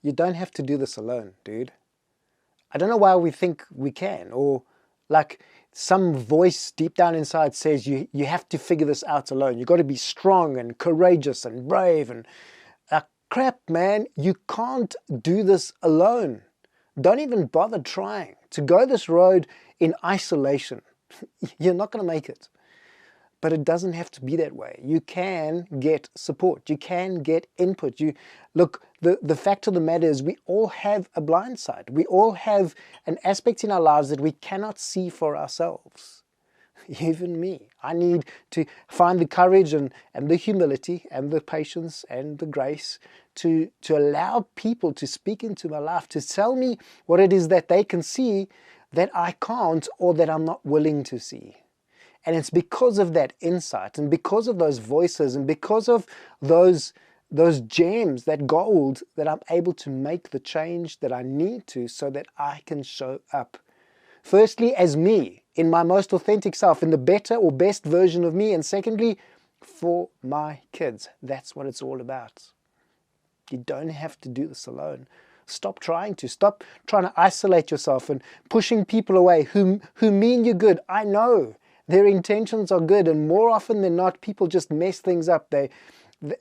You don't have to do this alone, dude. I don't know why we think we can, or like some voice deep down inside says you have to figure this out alone. You've got to be strong and courageous and brave and crap, man. You can't do this alone. Don't even bother trying to go this road in isolation. You're not going to make it. But it doesn't have to be that way. You can get support. You can get input. Look, the fact of the matter is we all have a blind side. We all have an aspect in our lives that we cannot see for ourselves. Even me. I need to find the courage and the humility and the patience and the grace to allow people to speak into my life, to tell me what it is that they can see that I can't or that I'm not willing to see. And it's because of that insight and because of those voices and because of those gems, that gold, that I'm able to make the change that I need to so that I can show up. Firstly, as me, in my most authentic self, in the better or best version of me. And secondly, for my kids. That's what it's all about. You don't have to do this alone. Stop trying to. Stop trying to isolate yourself and pushing people away who mean you good. I know. Their intentions are good, and more often than not, people just mess things up.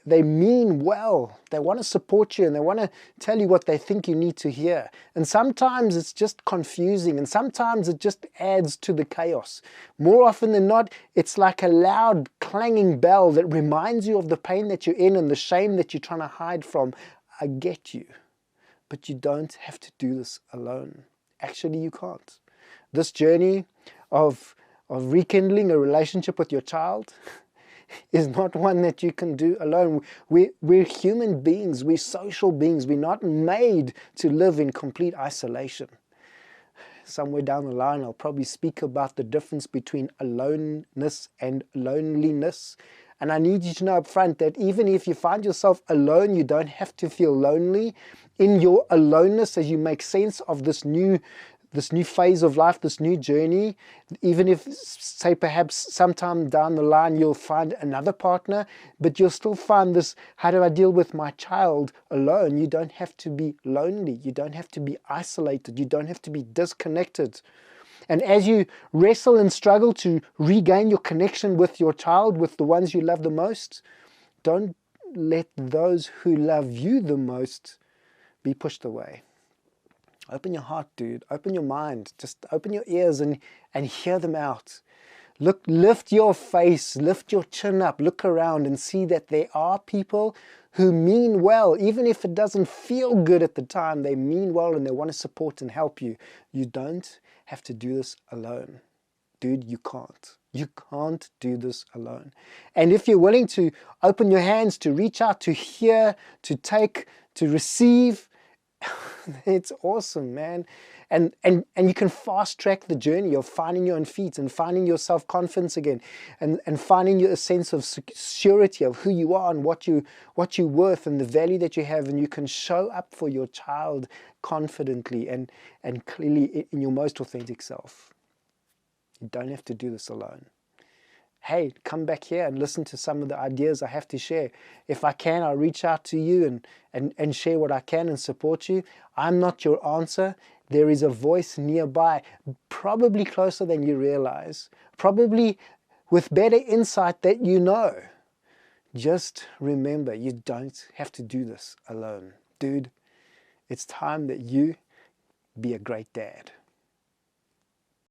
They mean well. They want to support you, and they want to tell you what they think you need to hear. And sometimes it's just confusing, and sometimes it just adds to the chaos. More often than not, it's like a loud clanging bell that reminds you of the pain that you're in and the shame that you're trying to hide from. I get you, but you don't have to do this alone. Actually, you can't. This journey of rekindling a relationship with your child is not one that you can do alone. We're human beings, we're social beings, we're not made to live in complete isolation. Somewhere down the line, I'll probably speak about the difference between aloneness and loneliness. And I need you to know up front that even if you find yourself alone, you don't have to feel lonely. In your aloneness, as you make sense of this new phase of life, this new journey, even if, say, perhaps sometime down the line you'll find another partner, but you'll still find this, how do I deal with my child alone? You don't have to be lonely. You don't have to be isolated. You don't have to be disconnected. And as you wrestle and struggle to regain your connection with your child, with the ones you love the most, don't let those who love you the most be pushed away. Open your heart, dude. Open your mind. Just open your ears and hear them out. Look, lift your face, lift your chin up, look around and see that there are people who mean well. Even if it doesn't feel good at the time, they mean well and they want to support and help you. You don't have to do this alone. Dude, you can't. You can't do this alone. And if you're willing to open your hands, to reach out, to hear, to take, to receive, it's awesome, man. And you can fast track the journey of finding your own feet and finding your self-confidence again and finding a sense of security of who you are and what you're worth and the value that you have, and you can show up for your child confidently and clearly in your most authentic self. You don't have to do this alone. Hey, come back here and listen to some of the ideas I have to share. If I can, I'll reach out to you and share what I can and support you. I'm not your answer. There is a voice nearby, probably closer than you realize, probably with better insight that you know. Just remember, you don't have to do this alone. Dude, it's time that you be a great dad.